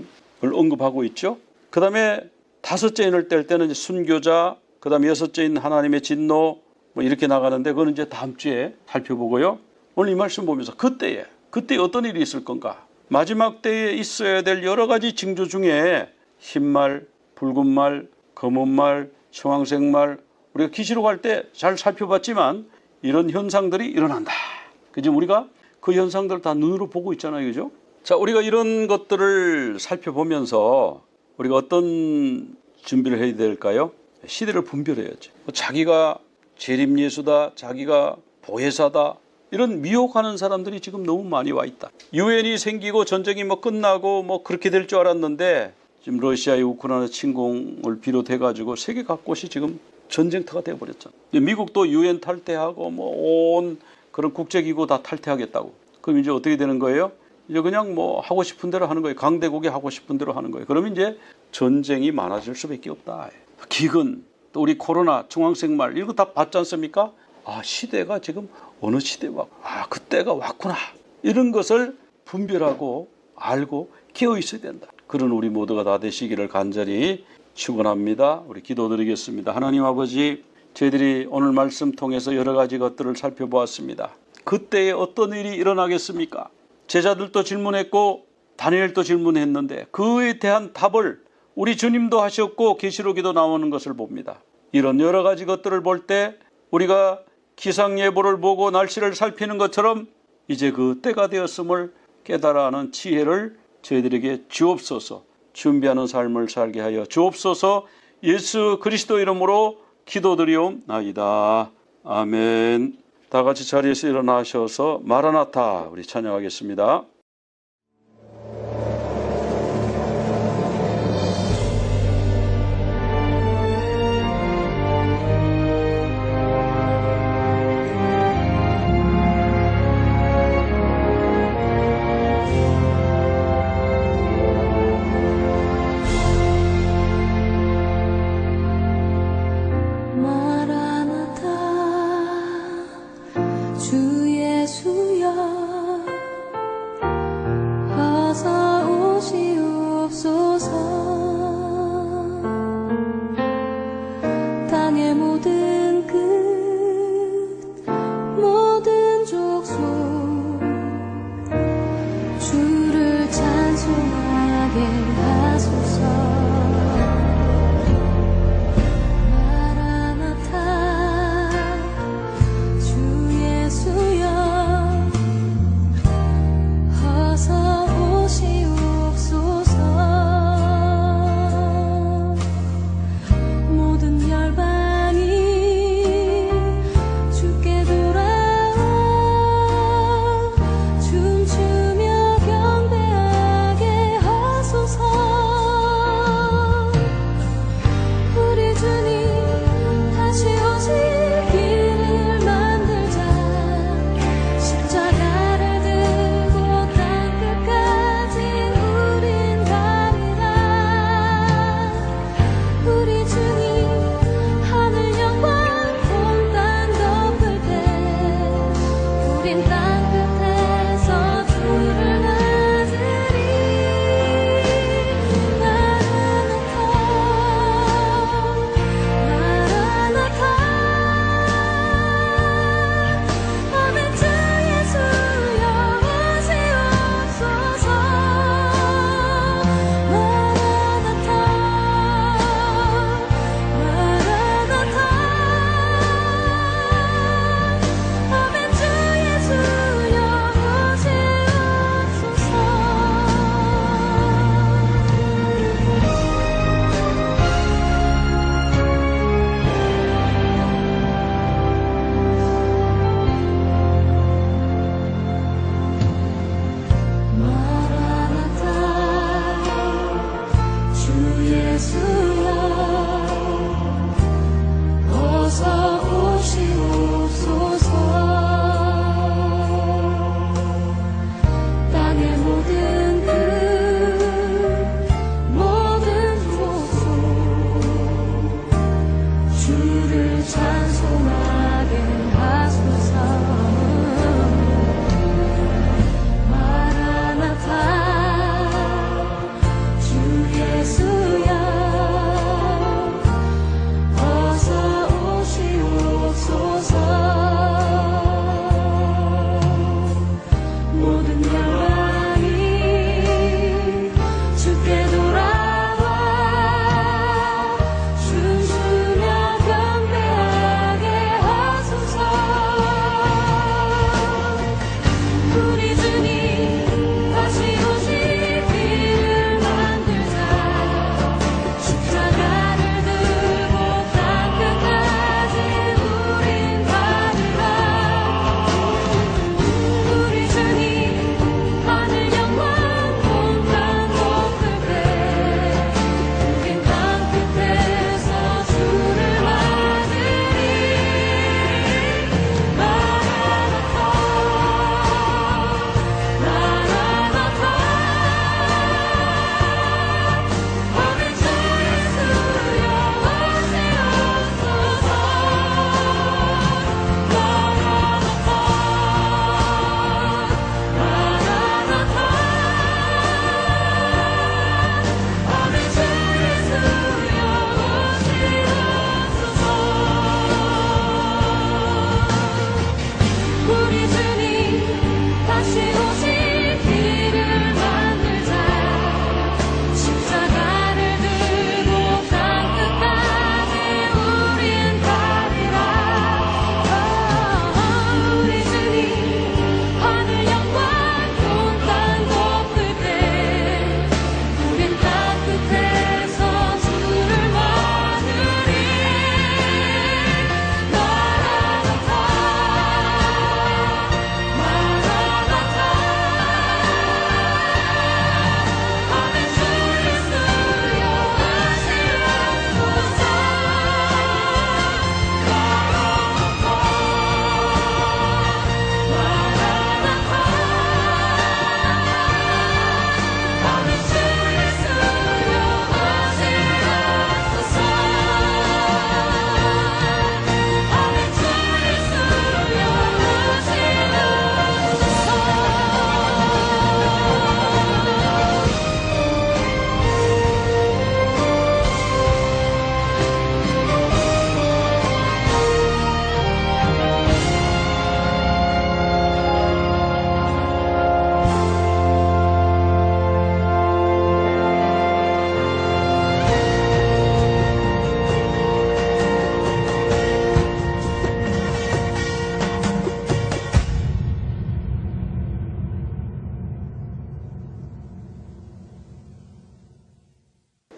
언급하고 있죠. 그 다음에 다섯째 인을 뗄 때는 이제 순교자, 그 다음에 여섯째 인 하나님의 진노 뭐 이렇게 나가는데 그거는 이제 다음 주에 살펴보고요. 오늘 이 말씀 보면서 그때 어떤 일이 있을 건가? 마지막 때에 있어야 될 여러 가지 징조 중에 흰말, 붉은 말, 검은 말, 청황색 말 우리가 계시록 할 때 잘 살펴봤지만 이런 현상들이 일어난다. 지금 우리가 그 현상들을 다 눈으로 보고 있잖아요. 그죠? 자, 우리가 이런 것들을 살펴보면서 우리가 어떤 준비를 해야 될까요? 시대를 분별해야지. 자기가 재림예수다, 자기가 보혜사다 이런 미혹하는 사람들이 지금 너무 많이 와 있다. 유엔이 생기고 전쟁이 뭐 끝나고 뭐 그렇게 될 줄 알았는데 지금 러시아의 우크라이나 침공을 비롯해 가지고 세계 각곳이 지금 전쟁터가 되어버렸잖아. 미국도 유엔 탈퇴하고 뭐 온 그런 국제기구 다 탈퇴하겠다고. 그럼 이제 어떻게 되는 거예요? 이제 그냥 뭐 하고 싶은 대로 하는 거예요. 강대국이 하고 싶은 대로 하는 거예요. 그러면 이제 전쟁이 많아질 수밖에 없다. 기근, 또 우리 코로나, 중앙색말 이거 다 봤지 않습니까? 아, 시대가 지금 어느 시대와 그때가 왔구나. 이런 것을 분별하고 알고 깨어 있어야 된다. 그런 우리 모두가 다 되시기를 간절히 축원합니다. 우리 기도드리겠습니다. 하나님 아버지, 저희들이 오늘 말씀 통해서 여러 가지 것들을 살펴보았습니다. 그때에 어떤 일이 일어나겠습니까? 제자들도 질문했고 다니엘도 질문했는데 그에 대한 답을 우리 주님도 하셨고 계시록에도 나오는 것을 봅니다. 이런 여러 가지 것들을 볼 때 우리가 기상예보를 보고 날씨를 살피는 것처럼 이제 그 때가 되었음을 깨달아하는 지혜를 저희들에게 주옵소서. 준비하는 삶을 살게 하여 주옵소서. 예수 그리스도 이름으로 기도드리옵나이다. 아멘. 다 같이 자리에서 일어나셔서 마라나타 우리 찬양하겠습니다. 마라나타 주 예수여 주를 찬송하게 하소서. 마라나타 주 예수여 어서 오시옵소서. 모든 영광이 주께 돌아와 춤추며 경배하게 하소서. 우리 주님 다시 오실 길을 만들자. 십자가를 들고 땅끝까지 우린 가리라. 우리 주님 하늘 영광 온 땅 높을 때 우린 땅끝에서 주를 맞으리. 마라나타 마라나타 오늘 주 예수여 오시옵소서. 마라나타 마라나타 오늘 주 예수여 오시옵소서. 우리 주님 다시 오실 길을 만들자. 십자가를 들고 땅끝까지 우린 가리라. 우리 주님 하늘 영광 온 땅 높을 때 우린 땅끝에서 주를 맞으리. 마라나타 마라나타 오늘 주 예수여 오시옵소서. 마라나타 마라나타 오늘 주 예수여 오시옵소서. 오늘 주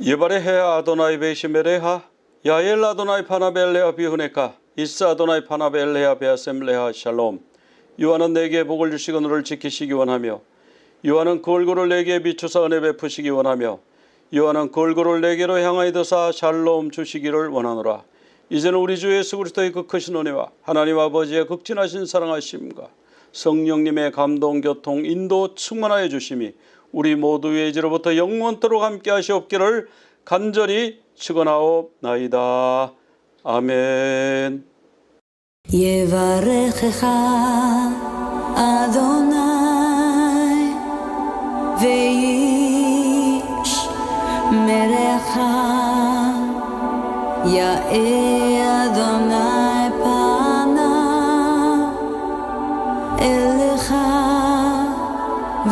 예바레 헤아 아도나이 베시메레하 야엘 아도나이 파나벨레아 비흐네카 이스 아도나이 파나벨레아 베아셈레하 샬롬. 요한은 내게 복을 주시고 너를 지키시기 원하며 요한은 그 얼굴을 내게 비추사 은혜 베푸시기 원하며 요한은 그 얼굴을 내게로 향하여 드사 샬롬 주시기를 원하노라. 이제는 우리 주 예수 그리스도의 그 크신 은혜와 하나님 아버지의 극진하신 사랑하심과 성령님의 감동 교통 인도 충만하여 주심이 우리 모두의 이제로부터 영원토록 함께 하시옵기를 간절히 축원하옵나이다. 아멘. יברכך אדוני וישמרך יאר אדוני פניו אליך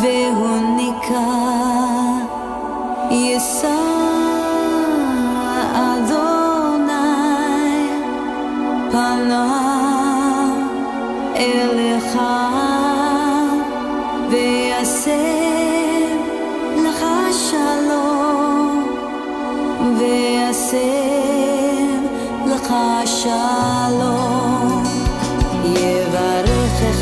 והוניקה יישא אדוני פניו אליך ויעשה לך שלום ויעשה לך שלום יברכך